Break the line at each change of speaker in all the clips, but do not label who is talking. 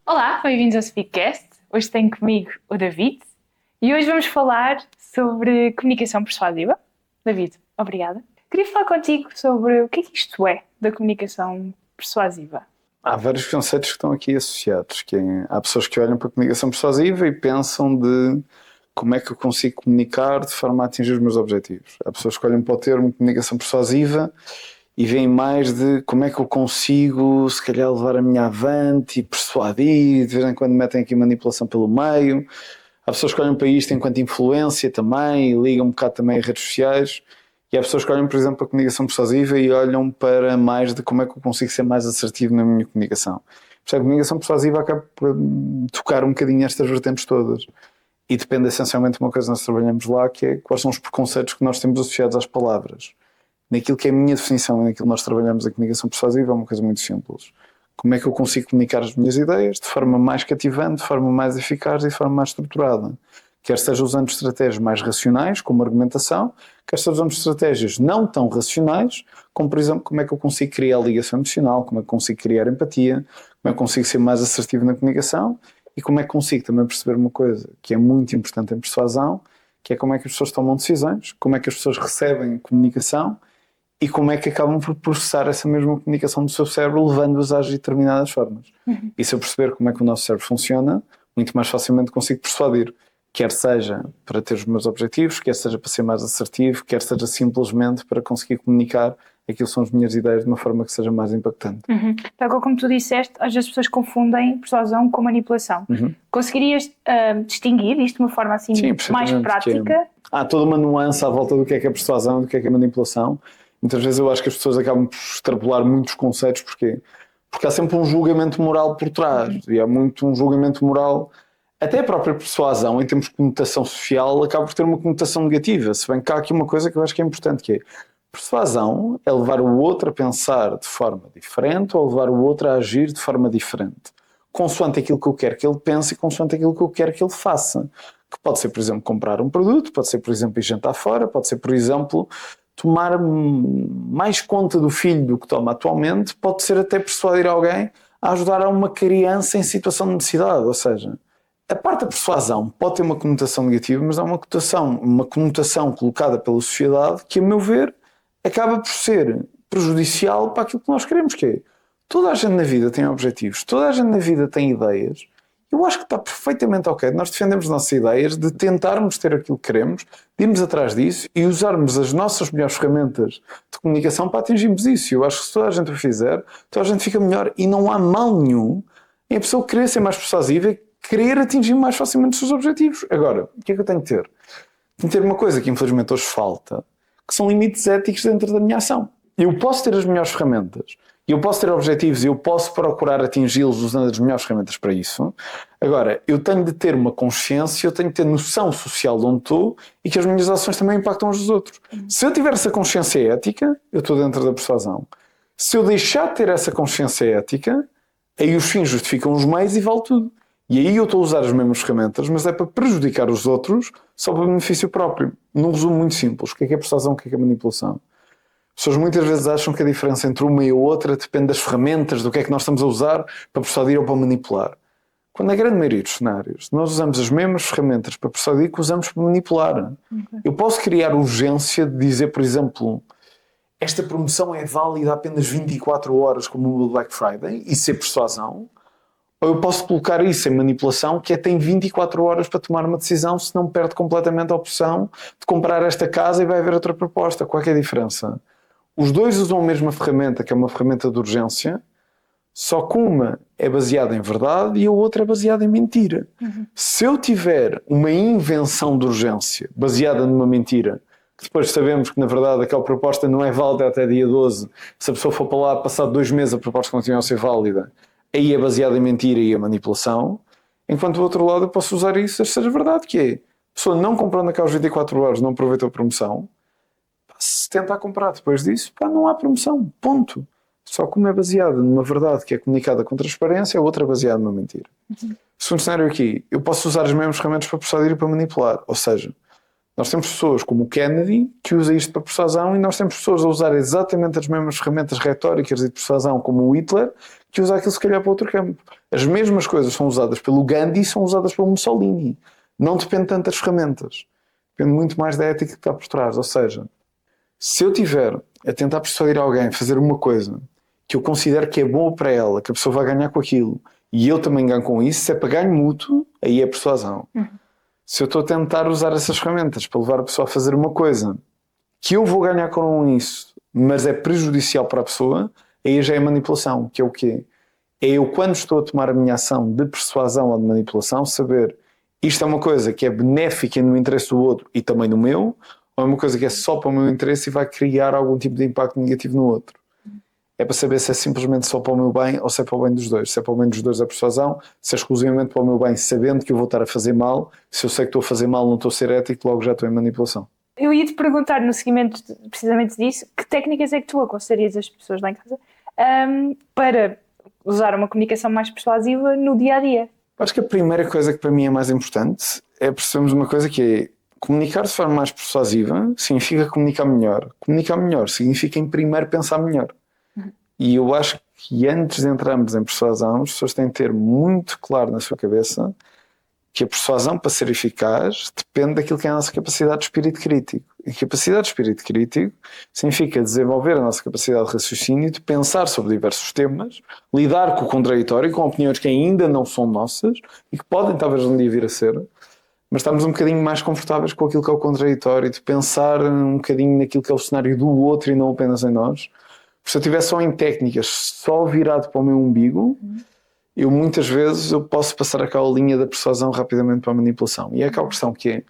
Olá, bem-vindos ao Speakcast. Hoje tenho comigo o David e hoje vamos falar sobre comunicação persuasiva. David, obrigada. Queria falar contigo sobre o que é que isto é da comunicação persuasiva.
Há vários conceitos que estão aqui associados. Há pessoas que olham para a comunicação persuasiva e pensam de como é que eu consigo comunicar de forma a atingir os meus objetivos. Há pessoas que olham para o termo comunicação persuasiva e veem mais de como é que eu consigo, se calhar, levar a minha avante e persuadir, de vez em quando metem aqui manipulação pelo meio. Há pessoas que olham para isto enquanto influência também e ligam um bocado também a redes sociais. E há pessoas que olham, por exemplo, para a comunicação persuasiva e olham para mais de como é que eu consigo ser mais assertivo na minha comunicação. Portanto, a comunicação persuasiva acaba por tocar um bocadinho estas vertentes todas. E depende essencialmente de uma coisa que nós trabalhamos lá, que é quais são os preconceitos que nós temos associados às palavras. Naquilo que é a minha definição e naquilo que nós trabalhamos a comunicação persuasiva é uma coisa muito simples. Como é que eu consigo comunicar as minhas ideias de forma mais cativante, de forma mais eficaz e de forma mais estruturada? Quer seja usando estratégias mais racionais, como argumentação, quer seja usando estratégias não tão racionais, como por exemplo, como é que eu consigo criar ligação emocional, como é que eu consigo criar empatia, como é que eu consigo ser mais assertivo na comunicação e como é que consigo também perceber uma coisa que é muito importante em persuasão, que é como é que as pessoas tomam decisões, como é que as pessoas recebem comunicação e como é que acabam por processar essa mesma comunicação do seu cérebro, levando-as a agir de determinadas formas. E se eu perceber como é que o nosso cérebro funciona, muito mais facilmente consigo persuadir. Quer seja para ter os meus objetivos, quer seja para ser mais assertivo, quer seja simplesmente para conseguir comunicar aquilo que são as minhas ideias de uma forma que seja mais impactante.
Tal como tu disseste, às vezes as pessoas confundem persuasão com manipulação. Conseguirias distinguir isto de uma forma assim
Sim,
mais prática?
Há toda uma nuance à volta do que é persuasão, do que é manipulação. Muitas vezes eu acho que as pessoas acabam por extrapolar muitos conceitos. Porquê? Porque há sempre um julgamento moral por trás. E há muito um julgamento moral. Até a própria persuasão, em termos de conotação social, acaba por ter uma conotação negativa. Se bem que há aqui uma coisa que eu acho que é importante, que é persuasão é levar o outro a pensar de forma diferente ou levar o outro a agir de forma diferente. Consoante aquilo que eu quero que ele pense e consoante aquilo que eu quero que ele faça. Que pode ser, por exemplo, comprar um produto, pode ser, por exemplo, ir jantar fora, pode ser, por exemplo, tomar mais conta do filho do que toma atualmente, pode ser até persuadir alguém a ajudar a uma criança em situação de necessidade. Ou seja, a parte da persuasão pode ter uma conotação negativa, mas há uma conotação colocada pela sociedade que, a meu ver, acaba por ser prejudicial para aquilo que nós queremos, que é toda a gente na vida tem objetivos, toda a gente na vida tem ideias. Eu acho que está perfeitamente ok. Nós defendemos as nossas ideias de tentarmos ter aquilo que queremos, de irmos atrás disso e usarmos as nossas melhores ferramentas de comunicação para atingirmos isso. Eu acho que se toda a gente o fizer, toda a gente fica melhor e não há mal nenhum em a pessoa querer ser mais persuasiva e querer atingir mais facilmente os seus objetivos. Agora, o que é que eu tenho que ter? Tenho que ter uma coisa que infelizmente hoje falta, que são limites éticos dentro da minha ação. Eu posso ter as melhores ferramentas, eu posso ter objetivos e eu posso procurar atingi-los usando as melhores ferramentas para isso. Agora, eu tenho de ter uma consciência, eu tenho de ter noção social de onde estou e que as minhas ações também impactam os dos outros. Se eu tiver essa consciência ética, eu estou dentro da persuasão. Se eu deixar de ter essa consciência ética, aí os fins justificam os meios e vale tudo. E aí eu estou a usar as mesmas ferramentas, mas é para prejudicar os outros só para benefício próprio. Num resumo muito simples, o que é persuasão, o que é manipulação? As pessoas muitas vezes acham que a diferença entre uma e a outra depende das ferramentas, do que é que nós estamos a usar para persuadir ou para manipular. Quando na grande maioria dos cenários nós usamos as mesmas ferramentas para persuadir que usamos para manipular. Eu posso criar urgência de dizer, por exemplo, esta promoção é válida apenas 24 horas como o Black Friday e ser persuasão. Ou eu posso colocar isso em manipulação, que é tem 24 horas para tomar uma decisão, senão perde completamente a opção de comprar esta casa e vai haver outra proposta. Qual é a diferença? Os dois usam a mesma ferramenta, que é uma ferramenta de urgência, só que uma é baseada em verdade e a outra é baseada em mentira. Se eu tiver uma invenção de urgência baseada numa mentira, que depois sabemos que na verdade aquela proposta não é válida até dia 12, se a pessoa for para lá passado 2 meses a proposta continua a ser válida, aí é baseada em mentira e a manipulação, enquanto do outro lado eu posso usar isso, seja verdade, que é a pessoa não comprando aquelas 24 horas, não aproveitou a promoção, se tentar comprar depois disso, não há promoção, ponto. Só que uma é baseada numa verdade que é comunicada com transparência, a outra é baseada numa mentira. Segundo cenário aqui, eu posso usar as mesmas ferramentas para persuadir e para manipular, ou seja, Nós temos pessoas como o Kennedy que usa isto para persuasão e nós temos pessoas a usar exatamente as mesmas ferramentas retóricas e de persuasão como o Hitler que usa aquilo se calhar para outro campo. As mesmas coisas são usadas pelo Gandhi e são usadas pelo Mussolini. Não depende tanto das ferramentas. Depende muito mais da ética que está por trás. Ou seja, se eu tiver a tentar persuadir alguém a fazer uma coisa que eu considero que é boa para ela, que a pessoa vai ganhar com aquilo e eu também ganho com isso, se é para ganho mútuo, aí é persuasão. Se eu estou a tentar usar essas ferramentas para levar a pessoa a fazer uma coisa que eu vou ganhar com isso, mas é prejudicial para a pessoa, aí já é manipulação. Que é o quê? É eu, quando estou a tomar a minha ação de persuasão ou de manipulação, saber isto é uma coisa que é benéfica no interesse do outro e também no meu, ou é uma coisa que é só para o meu interesse e vai criar algum tipo de impacto negativo no outro. É para saber se é simplesmente só para o meu bem ou se é para o bem dos dois. Se é para o bem dos dois a persuasão, se é exclusivamente para o meu bem, sabendo que eu vou estar a fazer mal. Se eu sei que estou a fazer mal, não estou a ser ético, logo já estou em manipulação.
Eu ia-te perguntar, no seguimento precisamente disso, que técnicas é que tu aconselharias as pessoas lá em casa para usar uma comunicação mais persuasiva no dia-a-dia?
Acho que a primeira coisa que para mim é mais importante é percebermos uma coisa que é comunicar de forma mais persuasiva significa comunicar melhor. Comunicar melhor significa em primeiro pensar melhor. E eu acho que antes de entrarmos em persuasão, as pessoas têm de ter muito claro na sua cabeça que a persuasão, para ser eficaz, depende daquilo que é a nossa capacidade de espírito crítico. E capacidade de espírito crítico significa desenvolver a nossa capacidade de raciocínio, de pensar sobre diversos temas, lidar com o contraditório, com opiniões que ainda não são nossas e que podem talvez um dia vir a ser, mas estamos um bocadinho mais confortáveis com aquilo que é o contraditório, de pensar um bocadinho naquilo que é o cenário do outro e não apenas em nós. Se eu estiver só em técnicas, só virado para o meu umbigo, eu muitas vezes eu posso passar aquela linha da persuasão rapidamente para a manipulação. E é aquela questão que é,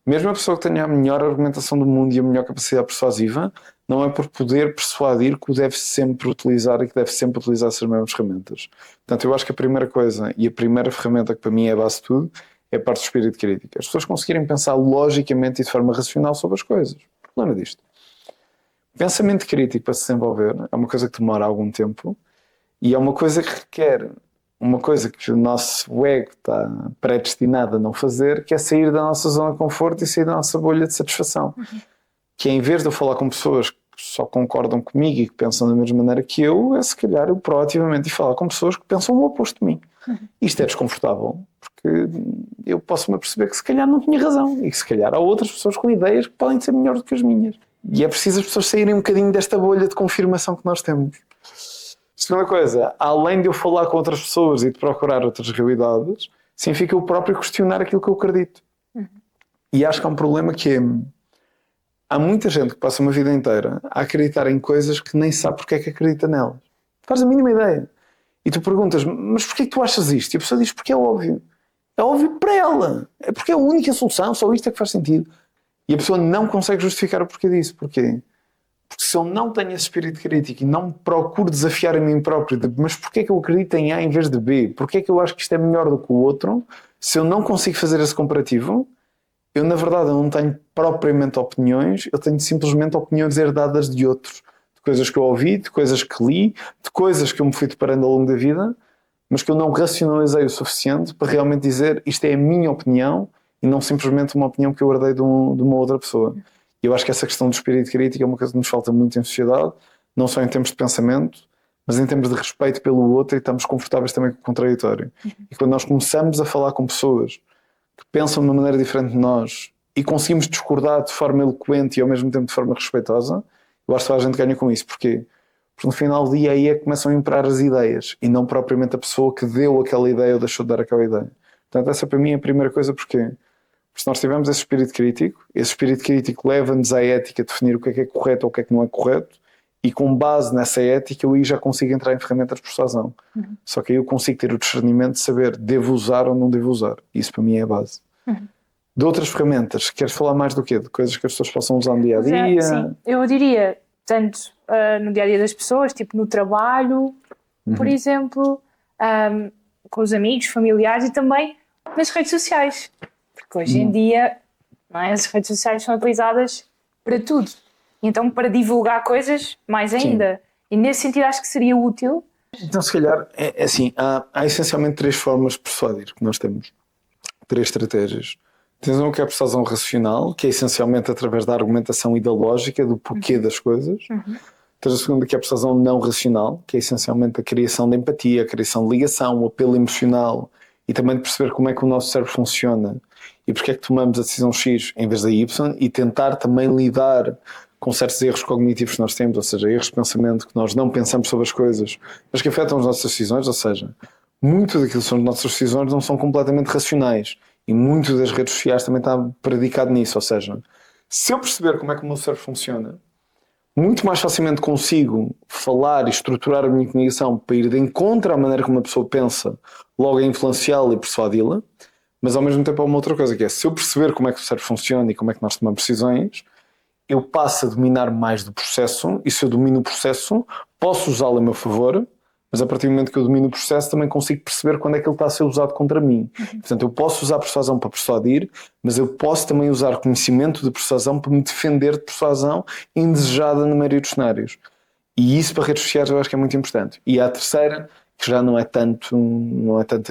mesmo a pessoa que tenha a melhor argumentação do mundo e a melhor capacidade persuasiva, não é por poder persuadir que o deve sempre utilizar e que deve sempre utilizar essas mesmas ferramentas. Portanto, eu acho que a primeira coisa e a primeira ferramenta que para mim é a base de tudo é a parte do espírito crítico. As pessoas conseguirem pensar logicamente e de forma racional sobre as coisas. O problema disto. Pensamento crítico para se desenvolver é uma coisa que demora algum tempo e é uma coisa que requer uma coisa que o nosso ego está predestinado a não fazer, que é sair da nossa zona de conforto e sair da nossa bolha de satisfação. Que é, em vez de eu falar com pessoas que só concordam comigo e que pensam da mesma maneira que eu, é se calhar eu proativamente ir falar com pessoas que pensam o oposto de mim. Isto é desconfortável, porque eu posso-me aperceber que se calhar não tinha razão e que se calhar há outras pessoas com ideias que podem ser melhores do que as minhas. E é preciso as pessoas saírem um bocadinho desta bolha de confirmação que nós temos. Segunda coisa, além de eu falar com outras pessoas e de procurar outras realidades, significa eu próprio questionar aquilo que eu acredito. E acho que há um problema que é, há muita gente que passa uma vida inteira a acreditar em coisas que nem sabe porque é que acredita nelas. Faz a mínima ideia. E tu perguntas, mas porquê que tu achas isto? E a pessoa diz, porque é óbvio. É óbvio para ela. É porque é a única solução, só isto é que faz sentido. E a pessoa não consegue justificar o porquê disso. Porquê? Porque se eu não tenho esse espírito crítico e não procuro desafiar a mim próprio, de, mas porquê que eu acredito em A em vez de B? Porquê que eu acho que isto é melhor do que o outro? Se eu não consigo fazer esse comparativo, eu na verdade eu não tenho propriamente opiniões, eu tenho simplesmente opiniões herdadas de outros. De coisas que eu ouvi, de coisas que li, de coisas que eu me fui deparando ao longo da vida, mas que eu não racionalizei o suficiente para realmente dizer isto é a minha opinião e não simplesmente uma opinião que eu herdei de uma outra pessoa. E eu acho que essa questão do espírito crítico é uma coisa que nos falta muito em sociedade, não só em termos de pensamento, mas em termos de respeito pelo outro e estamos confortáveis também com o contraditório. E quando nós começamos a falar com pessoas que pensam de uma maneira diferente de nós e conseguimos discordar de forma eloquente e ao mesmo tempo de forma respeitosa, eu acho que a gente ganha com isso. Porquê? Porque no final do dia aí é que começam a imperar as ideias e não propriamente a pessoa que deu aquela ideia ou deixou de dar aquela ideia. Portanto, essa para mim é a primeira coisa. Porquê? Porque se nós tivermos esse espírito crítico leva-nos à ética a definir o que é correto ou o que é que não é correto, e com base nessa ética eu aí já consigo entrar em ferramentas de persuasão. Só que aí eu consigo ter o discernimento de saber devo usar ou não devo usar. Isso para mim é a base. De outras ferramentas, queres falar mais do quê? De coisas que as pessoas possam usar no dia-a-dia?
Sim, eu diria, tanto no dia-a-dia das pessoas, tipo no trabalho, por exemplo, com os amigos, familiares e também nas redes sociais. Porque hoje em dia, não é, as redes sociais são utilizadas para tudo. Então, para divulgar coisas, mais ainda. Sim. E nesse sentido, acho que seria útil.
Então, se calhar, é assim, há essencialmente 3 formas de persuadir que nós temos. 3 estratégias. Tens um que é a persuasão racional, que é essencialmente através da argumentação e da lógica, do porquê das coisas. Tens a segunda, que é a persuasão não racional, que é essencialmente a criação de empatia, a criação de ligação, o apelo emocional e também de perceber como é que o nosso cérebro funciona e porque é que tomamos a decisão X em vez da Y e tentar também lidar com certos erros cognitivos que nós temos, ou seja, erros de pensamento que nós não pensamos sobre as coisas, mas que afetam as nossas decisões, ou seja, muito daquilo que são as nossas decisões não são completamente racionais e muito das redes sociais também está predicado nisso, ou seja, se eu perceber como é que o meu cérebro funciona, muito mais facilmente consigo falar e estruturar a minha comunicação para ir de encontro à maneira como uma pessoa pensa, logo a influenciá-la e persuadi-la, mas ao mesmo tempo há uma outra coisa, que é, se eu perceber como é que o cérebro funciona e como é que nós tomamos decisões, eu passo a dominar mais do processo, e se eu domino o processo, posso usá-lo a meu favor, mas a partir do momento que eu domino o processo também consigo perceber quando é que ele está a ser usado contra mim. Portanto, eu posso usar a persuasão para persuadir, mas eu posso também usar conhecimento de persuasão para me defender de persuasão indesejada na maioria dos cenários. E isso para redes sociais eu acho que é muito importante. E a terceira, que já não é tanto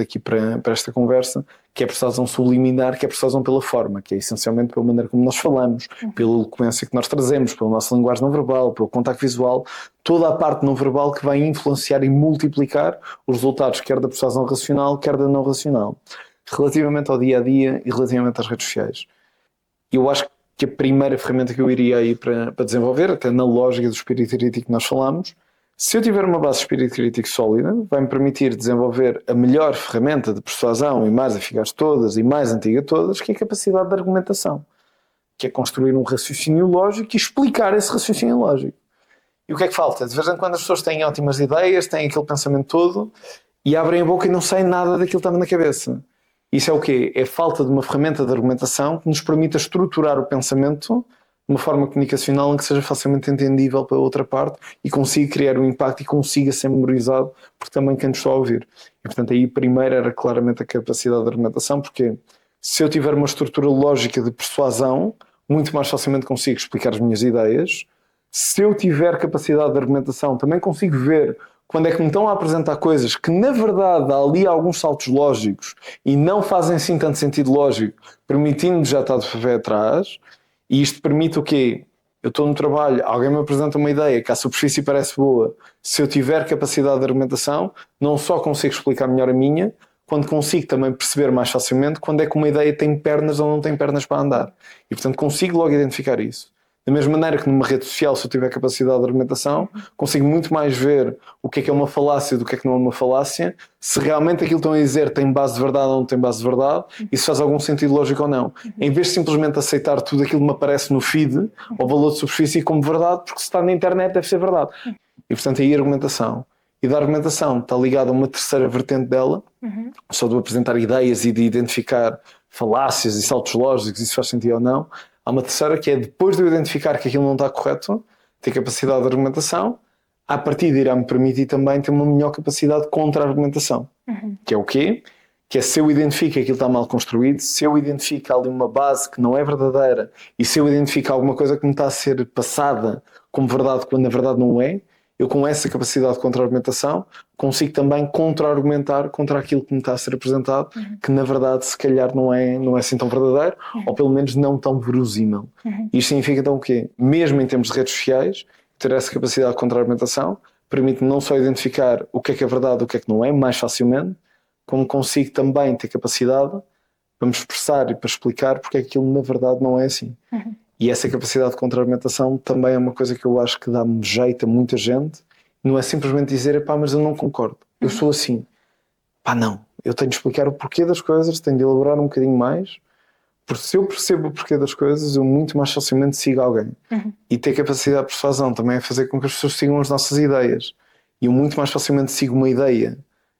aqui para esta conversa, que é a persuasão subliminar, que é a persuasão pela forma, que é essencialmente pela maneira como nós falamos, pela eloquência que nós trazemos, pela nossa linguagem não verbal, pelo contacto visual, toda a parte não verbal que vai influenciar e multiplicar os resultados, quer da persuasão racional, quer da não racional. Relativamente ao dia-a-dia e relativamente às redes sociais. Eu acho que a primeira ferramenta que eu iria aí para desenvolver, até na lógica do espírito crítico que nós falamos, se eu tiver uma base de espírito crítico sólida, vai-me permitir desenvolver a melhor ferramenta de persuasão e mais eficaz de todas e mais antiga de todas, que é a capacidade de argumentação, que é construir um raciocínio lógico e explicar esse raciocínio lógico. E o que é que falta? De vez em quando as pessoas têm ótimas ideias, têm aquele pensamento todo e abrem a boca e não saem nada daquilo que estava na cabeça. Isso é o quê? É a falta de uma ferramenta de argumentação que nos permita estruturar o pensamento de uma forma comunicacional em que seja facilmente entendível para a outra parte e consiga criar um impacto e consiga ser memorizado por também quem nos está a ouvir. E portanto aí primeiro era claramente a capacidade de argumentação, porque se eu tiver uma estrutura lógica de persuasão, muito mais facilmente consigo explicar as minhas ideias. Se eu tiver capacidade de argumentação, também consigo ver quando é que me estão a apresentar coisas que na verdade há ali alguns saltos lógicos e não fazem assim tanto sentido lógico, permitindo já estar de pé atrás. E isto permite o quê? Eu estou no trabalho, alguém me apresenta uma ideia que à superfície parece boa. Se eu tiver capacidade de argumentação, não só consigo explicar melhor a minha, quando consigo também perceber mais facilmente quando é que uma ideia tem pernas ou não tem pernas para andar. E portanto consigo logo identificar isso. Da mesma maneira que numa rede social, se eu tiver capacidade de argumentação, consigo muito mais ver o que é uma falácia do que não é uma falácia, se realmente aquilo que estão a dizer tem base de verdade ou não tem base de verdade, e se faz algum sentido lógico ou não. Em vez de simplesmente aceitar tudo aquilo que me aparece no feed, ou valor de superfície como verdade, porque se está na internet deve ser verdade. E portanto aí a argumentação. E da argumentação está ligada a uma terceira vertente dela, só de apresentar ideias e de identificar falácias e saltos lógicos, isso faz sentido ou não. Há uma terceira que é, depois de eu identificar que aquilo não está correto, ter capacidade de argumentação, a partir de irá-me permitir também ter uma melhor capacidade de contra-argumentação. Que é o quê? Que é, se eu identifico que aquilo está mal construído, se eu identifico ali uma base que não é verdadeira e se eu identifico alguma coisa que me está a ser passada como verdade quando na verdade não é, eu com essa capacidade de contra-argumentação consigo também contra-argumentar contra aquilo que me está a ser apresentado, que na verdade se calhar não é assim tão verdadeiro, ou pelo menos não tão verosímil. Isto significa então o quê? Mesmo em termos de redes sociais, ter essa capacidade de contra-argumentação permite-me não só identificar o que é verdade e o que não é, mais facilmente, como consigo também ter capacidade para me expressar e para explicar porque é que aquilo na verdade não é assim. E essa capacidade de contra-argumentação também é uma coisa que eu acho que dá-me jeito a muita gente. Não é simplesmente dizer, pá, mas eu não concordo, eu sou assim. Pá, não, eu tenho de explicar o porquê das coisas, tenho de elaborar um bocadinho mais, porque se eu percebo o porquê das coisas, eu muito mais facilmente sigo alguém. E ter capacidade de persuasão também é fazer com que as pessoas sigam as nossas ideias. E eu muito mais facilmente sigo uma ideia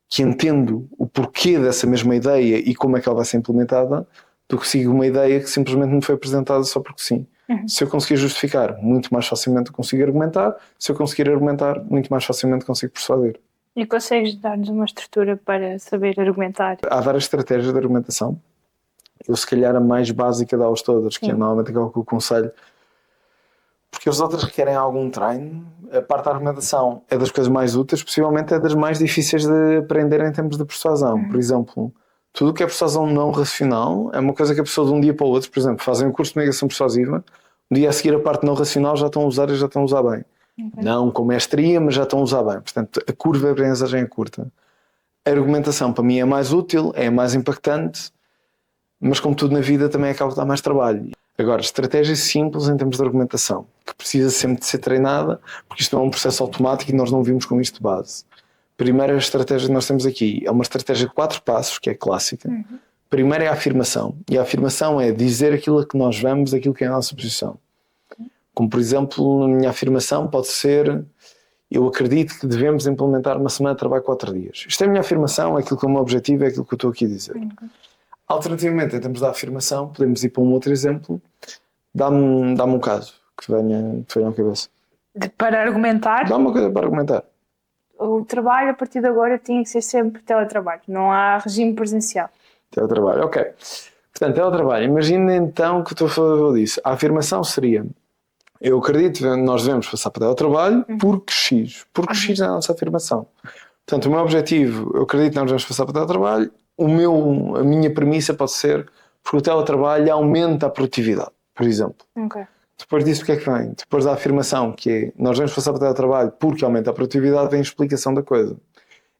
que entendo o porquê dessa mesma ideia e como é que ela vai ser implementada, do que sigo uma ideia que simplesmente me foi apresentada só porque sim. Se eu conseguir justificar, muito mais facilmente consigo argumentar. Se eu conseguir argumentar, muito mais facilmente consigo persuadir.
E consegues dar-nos uma estrutura para saber argumentar?
Há várias estratégias de argumentação. Eu se calhar a mais básica delas todas, que é normalmente aquela que eu aconselho, porque as outras requerem algum treino. A parte da argumentação é das coisas mais úteis, possivelmente é das mais difíceis de aprender em termos de persuasão. Por exemplo, tudo o que é persuasão não racional é uma coisa que a pessoa de um dia para o outro, por exemplo, fazem um curso de comunicação persuasiva, um dia a seguir a parte não racional já estão a usar e já estão a usar bem. Não com mestria, mas já estão a usar bem. Portanto, a curva de aprendizagem é curta. A argumentação para mim é mais útil, é mais impactante, mas como tudo na vida também acaba de dar mais trabalho. Agora, estratégias simples em termos de argumentação, que precisa sempre de ser treinada, porque isto não é um processo automático e nós não vimos com isto de base. Primeira estratégia que nós temos aqui é uma estratégia de 4 passos, que é clássica. Primeiro é a afirmação. E a afirmação é dizer aquilo a que nós vamos, aquilo que é a nossa posição. Como, por exemplo, na minha afirmação pode ser: eu acredito que devemos implementar uma semana de trabalho 4 dias. Isto é a minha afirmação, é aquilo que é o meu objetivo, é aquilo que eu estou aqui a dizer. Alternativamente, em termos da afirmação, podemos ir para um outro exemplo. Dá-me um caso que venha à cabeça.
Para argumentar,
Dá-me uma coisa para argumentar.
o trabalho a partir de agora tinha que ser sempre teletrabalho, não há regime presencial.
Teletrabalho, ok. Portanto, teletrabalho. Imagina então que eu estou a falar disso. A afirmação seria: eu acredito que nós devemos passar para teletrabalho porque X. Porque X é a nossa afirmação. Portanto, o meu objetivo, eu acredito que nós devemos passar para teletrabalho. A minha premissa pode ser porque o teletrabalho aumenta a produtividade, por exemplo.
Okay.
Depois disso, o que é que vem? Depois da afirmação, que é nós devemos passar para teletrabalho porque aumenta a produtividade, vem a explicação da coisa.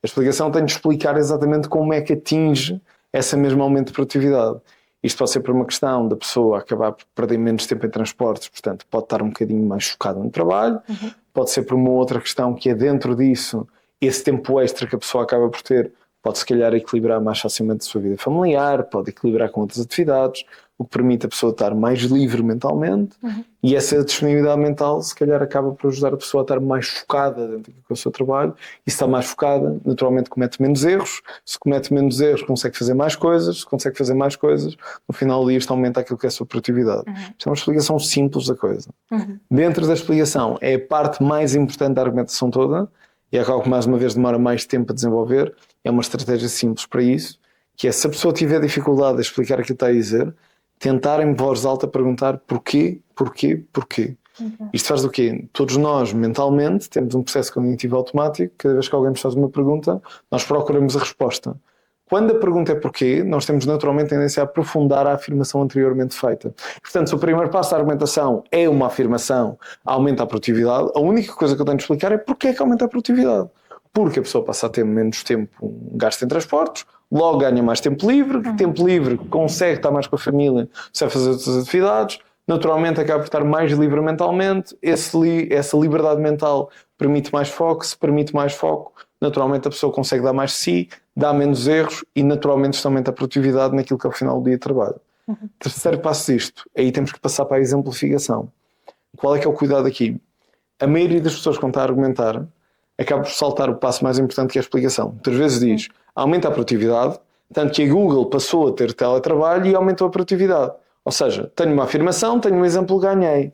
A explicação tem de explicar exatamente como é que atinge esse mesmo aumento de produtividade. Isto pode ser por uma questão da pessoa acabar por perder menos tempo em transportes, portanto pode estar um bocadinho mais focada no trabalho. Pode ser por uma outra questão que é dentro disso, esse tempo extra que a pessoa acaba por ter, pode se calhar equilibrar mais facilmente a sua vida familiar, pode equilibrar com outras atividades, o que permite a pessoa estar mais livre mentalmente, e essa disponibilidade mental se calhar acaba por ajudar a pessoa a estar mais focada dentro do seu trabalho, e se está mais focada, naturalmente comete menos erros, se comete menos erros consegue fazer mais coisas, se consegue fazer mais coisas, no final do dia isto aumenta aquilo que é a sua produtividade. Isto é uma explicação simples da coisa. Dentro da explicação é a parte mais importante da argumentação toda, e é algo que mais uma vez demora mais tempo a desenvolver. É uma estratégia simples para isso, que é: se a pessoa tiver dificuldade a explicar aquilo que está a dizer, tentar em voz alta perguntar porquê. Isto faz do quê? Todos nós, mentalmente, temos um processo cognitivo automático. Cada vez que alguém nos faz uma pergunta, nós procuramos a resposta. Quando a pergunta é porquê, nós temos naturalmente tendência a aprofundar a afirmação anteriormente feita. Portanto, se o primeiro passo da argumentação é uma afirmação, aumenta a produtividade, a única coisa que eu tenho de explicar é porquê é que aumenta a produtividade. Porque a pessoa passa a ter menos tempo gasto em transportes, logo ganha mais tempo livre, consegue estar mais com a família, consegue fazer outras atividades, naturalmente acaba por estar mais livre mentalmente, essa liberdade mental permite mais foco, se permite mais foco, naturalmente a pessoa consegue dar mais de si, dá menos erros e naturalmente isto aumenta a produtividade naquilo que é o final do dia de trabalho. Terceiro passo disto, aí temos que passar para a exemplificação. Qual é que é o cuidado aqui? A maioria das pessoas, quando está a argumentar, acaba por saltar o passo mais importante, que é a explicação. Muitas vezes diz: aumenta a produtividade, tanto que a Google passou a ter teletrabalho e aumentou a produtividade. Ou seja, tenho uma afirmação, tenho um exemplo, ganhei.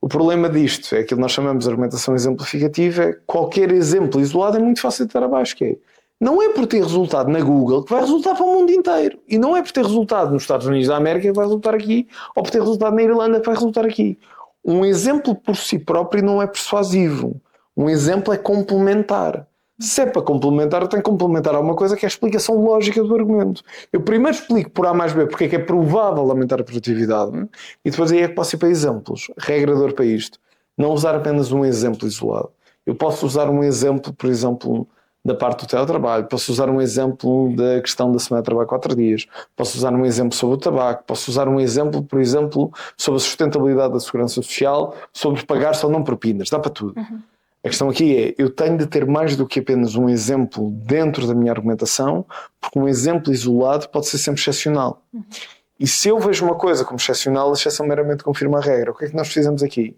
O problema disto é aquilo que nós chamamos de argumentação exemplificativa, é qualquer exemplo isolado é muito fácil de ter abaixo, que é: não é por ter resultado na Google que vai resultar para o mundo inteiro. E não é por ter resultado nos Estados Unidos da América que vai resultar aqui, ou por ter resultado na Irlanda que vai resultar aqui. Um exemplo por si próprio não é persuasivo. Um exemplo é complementar. Se é para complementar, eu tenho que complementar alguma coisa que é a explicação lógica do argumento. Eu primeiro explico por A mais B porque é que é provável aumentar a produtividade, e depois aí é que posso ir para exemplos. Regra de ouro para isto: não usar apenas um exemplo isolado. Eu posso usar um exemplo, por exemplo, da parte do teletrabalho, posso usar um exemplo da questão da semana de trabalho 4 dias, posso usar um exemplo sobre o tabaco, posso usar um exemplo, por exemplo, sobre a sustentabilidade da segurança social, sobre pagar-se ou não propinas, dá para tudo. A questão aqui é: eu tenho de ter mais do que apenas um exemplo dentro da minha argumentação, porque um exemplo isolado pode ser sempre excepcional. E se eu vejo uma coisa como excepcional, a exceção meramente confirma a regra. O que é que nós precisamos aqui?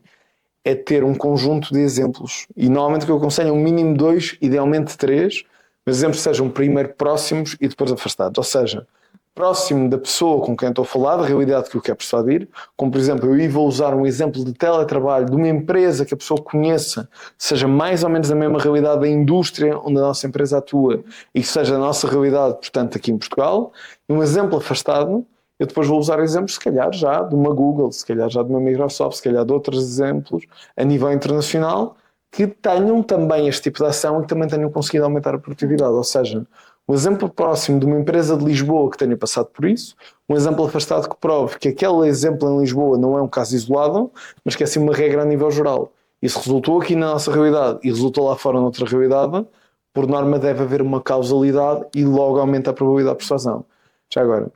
É ter um conjunto de exemplos. E normalmente o que eu aconselho é um mínimo 2, idealmente 3, mas exemplos sejam primeiro próximos e depois afastados. Ou seja, próximo da pessoa com quem estou a falar, da realidade que eu quero persuadir. Como, por exemplo, eu aí vou usar um exemplo de teletrabalho de uma empresa que a pessoa conheça, seja mais ou menos da mesma realidade da indústria onde a nossa empresa atua e que seja a nossa realidade, portanto, aqui em Portugal. E um exemplo afastado, eu depois vou usar exemplos, se calhar, já de uma Google, se calhar já de uma Microsoft, se calhar de outros exemplos a nível internacional que tenham também este tipo de ação e que também tenham conseguido aumentar a produtividade. Ou seja, Um exemplo próximo de uma empresa de Lisboa que tenha passado por isso, um exemplo afastado que prove que aquele exemplo em Lisboa não é um caso isolado, mas que é assim uma regra a nível geral. Isso resultou aqui na nossa realidade e resultou lá fora noutra realidade, por norma deve haver uma causalidade e logo aumenta a probabilidade de persuasão. Já agora,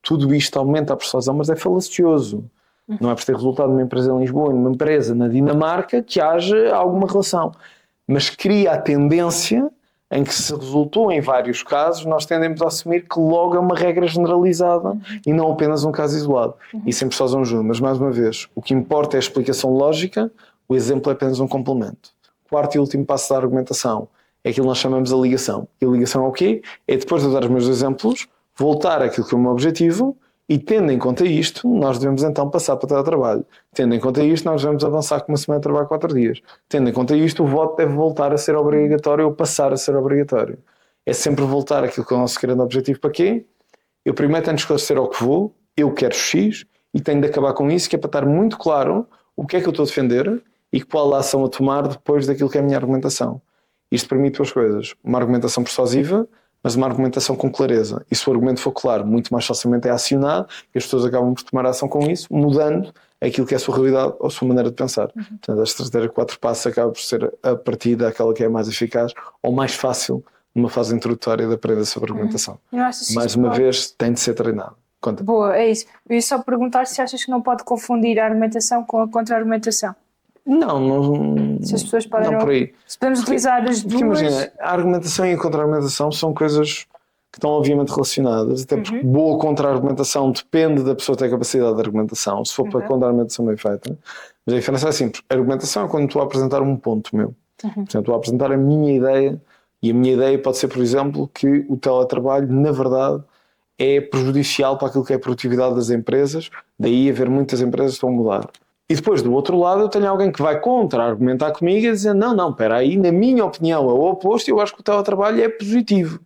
tudo isto aumenta a persuasão, mas é falacioso. Não é por ter resultado numa empresa em Lisboa e numa empresa na Dinamarca que haja alguma relação. Mas cria a tendência em que se resultou em vários casos, nós tendemos a assumir que logo é uma regra generalizada e não apenas um caso isolado. E sempre só ajuda. Mas, mais uma vez, o que importa é a explicação lógica, o exemplo é apenas um complemento. Quarto e último passo da argumentação é aquilo que nós chamamos de ligação. E a ligação é o quê? É depois de eu dar os meus exemplos, voltar àquilo que é o meu objetivo e, tendo em conta isto, nós devemos então passar para o teletrabalho. Tendo em conta isto, nós devemos avançar com uma semana de trabalho 4 dias. Tendo em conta isto, o voto deve voltar a ser obrigatório ou passar a ser obrigatório. É sempre voltar àquilo que é o nosso grande objetivo. Para quê? Eu primeiro tenho de esclarecer ao que vou, eu quero X, e tenho de acabar com isso, que é para estar muito claro o que é que eu estou a defender e qual a ação a tomar depois daquilo que é a minha argumentação. Isto permite duas coisas. Uma argumentação persuasiva, mas uma argumentação com clareza. E se o argumento for claro, muito mais facilmente é acionado e as pessoas acabam por tomar ação com isso, mudando aquilo que é a sua realidade ou a sua maneira de pensar. Portanto, a estratégia 4 passos acaba por ser a partida, aquela que é mais eficaz ou mais fácil numa fase introdutória de aprender sobre argumentação. Mais uma vez, tem de ser treinado. Conta.
Boa, é isso. Eu ia só perguntar se achas que não pode confundir a argumentação com a contra-argumentação.
Não.
Se as pessoas podem.
Não por aí.
Se podemos utilizar as duas.
Imagina, a argumentação e a contra-argumentação são coisas que estão obviamente relacionadas, até porque boa contra-argumentação depende da pessoa ter capacidade de argumentação, se for para contra-argumentação bem feita. Mas a diferença é simples. A argumentação é quando estou a apresentar um ponto meu. Portanto, estou a apresentar a minha ideia, e a minha ideia pode ser, por exemplo, que o teletrabalho, na verdade, é prejudicial para aquilo que é a produtividade das empresas, daí haver muitas empresas que estão a mudar. E depois, do outro lado, eu tenho alguém que vai contra-argumentar comigo e dizer não, espera aí, na minha opinião é o oposto, eu acho que o teletrabalho é positivo.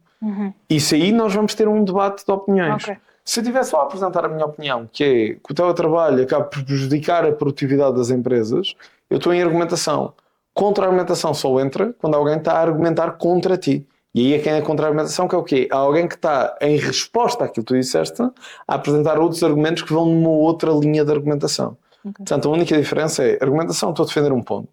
Isso aí nós vamos ter um debate de opiniões. Se eu tivesse só a apresentar a minha opinião, que é que o teletrabalho acaba por prejudicar a produtividade das empresas, eu estou em argumentação. Contra-argumentação só entra quando alguém está a argumentar contra ti. E aí é quem é contra-argumentação, que é o quê? Há alguém que está, em resposta àquilo que tu disseste, a apresentar outros argumentos que vão numa outra linha de argumentação. Portanto, a única diferença é argumentação, estou a defender um ponto.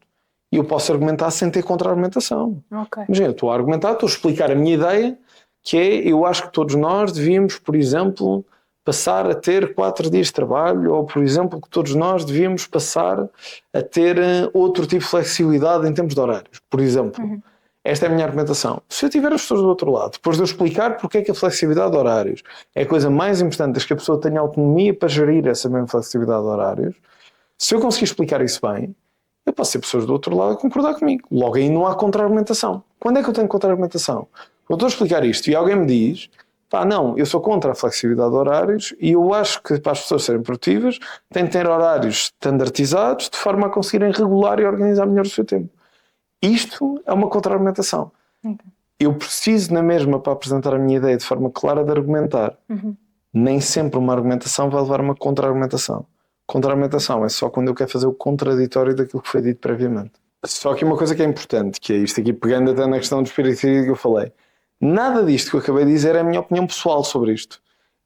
E eu posso argumentar sem ter contra-argumentação. Imagina, eu estou a argumentar, estou a explicar a minha ideia, que é, eu acho que todos nós devíamos, por exemplo, passar a ter 4 dias de trabalho, ou, por exemplo, que todos nós devíamos passar a ter outro tipo de flexibilidade em termos de horários. Por exemplo, esta é a minha argumentação. Se eu tiver as pessoas do outro lado, depois de eu explicar porque é que a flexibilidade de horários é a coisa mais importante, desde que a pessoa tenha autonomia para gerir essa mesma flexibilidade de horários, se eu conseguir explicar isso bem, eu posso ter pessoas do outro lado a concordar comigo. Logo aí não há contra-argumentação. Quando é que eu tenho contra-argumentação? Quando eu estou a explicar isto e alguém me diz não, eu sou contra a flexibilidade de horários e eu acho que para as pessoas serem produtivas têm de ter horários standardizados de forma a conseguirem regular e organizar melhor o seu tempo. Isto é uma contra-argumentação. Eu preciso na mesma, para apresentar a minha ideia de forma clara, de argumentar. Nem sempre uma argumentação vai levar a uma contra-argumentação. Contra-argumentação é só quando eu quero fazer o contraditório daquilo que foi dito previamente. Só que uma coisa que é importante, que é isto aqui, pegando até na questão do espírito crítico que eu falei, nada disto que eu acabei de dizer é a minha opinião pessoal sobre isto.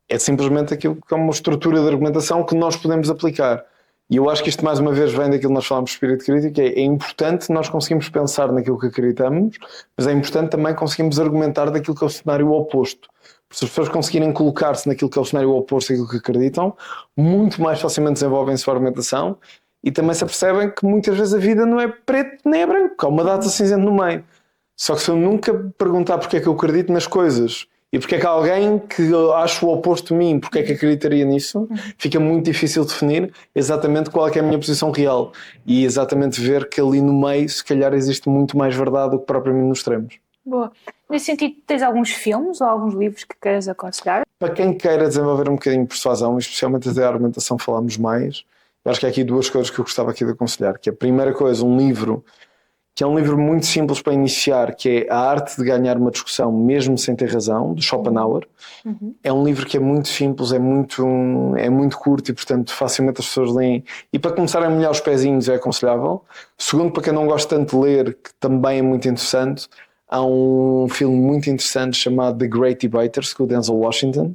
É simplesmente aquilo que é uma estrutura de argumentação que nós podemos aplicar. E eu acho que isto mais uma vez vem daquilo que nós falamos de espírito crítico, é importante nós conseguirmos pensar naquilo que acreditamos, mas é importante também conseguirmos argumentar daquilo que é o cenário oposto. Se as pessoas conseguirem colocar-se naquilo que é o cenário oposto daquilo que acreditam, muito mais facilmente desenvolvem a sua argumentação e também se apercebem que muitas vezes a vida não é preto nem é branco, há uma data cinzenta no meio. Só que se eu nunca perguntar porque é que eu acredito nas coisas e porque é que alguém que acha o oposto de mim, porque é que acreditaria nisso, fica muito difícil definir exatamente qual é que é a minha posição real e exatamente ver que ali no meio se calhar existe muito mais verdade do que propriamente nos extremos.
Boa. Nesse sentido, tens alguns filmes ou alguns livros que queiras aconselhar?
Para quem queira desenvolver um bocadinho de persuasão, especialmente até a argumentação falámos mais, eu acho que há aqui 2 coisas que eu gostava aqui de aconselhar, que é a primeira coisa, um livro, que é um livro muito simples para iniciar, que é A Arte de Ganhar uma Discussão Mesmo Sem Ter Razão, de Schopenhauer. É um livro que é muito simples, é muito curto e, portanto, facilmente as pessoas leem. E para começar a molhar os pezinhos é aconselhável. Segundo, para quem não gosta tanto de ler, que também é muito interessante, há um filme muito interessante chamado The Great Debaters, com o Denzel Washington,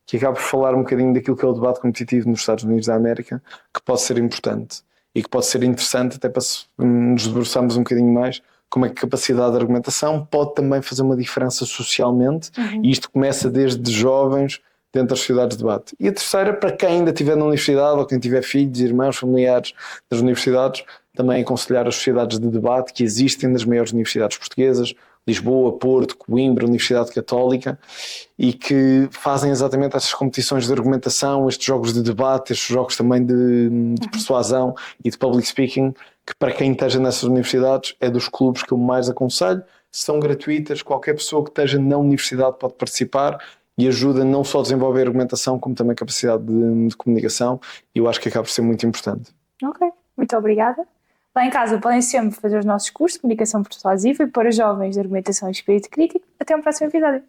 que acaba por falar um bocadinho daquilo que é o debate competitivo nos Estados Unidos da América, que pode ser importante e que pode ser interessante até para nos debruçarmos um bocadinho mais como é que a capacidade de argumentação pode também fazer uma diferença socialmente, e isto começa desde jovens dentro das sociedades de debate. E a terceira, para quem ainda estiver na universidade ou quem tiver filhos, irmãos, familiares das universidades, também aconselhar as sociedades de debate que existem nas maiores universidades portuguesas, Lisboa, Porto, Coimbra, Universidade Católica, e que fazem exatamente essas competições de argumentação, estes jogos de debate, estes jogos também de persuasão e de public speaking, que para quem esteja nessas universidades é dos clubes que eu mais aconselho. São gratuitas, qualquer pessoa que esteja na universidade pode participar e ajuda não só a desenvolver a argumentação, como também a capacidade de comunicação, e eu acho que acaba por ser muito importante.
Ok, muito obrigada. Lá em casa podem sempre fazer os nossos cursos de comunicação persuasiva e para jovens de argumentação e espírito crítico. Até um próximo episódio.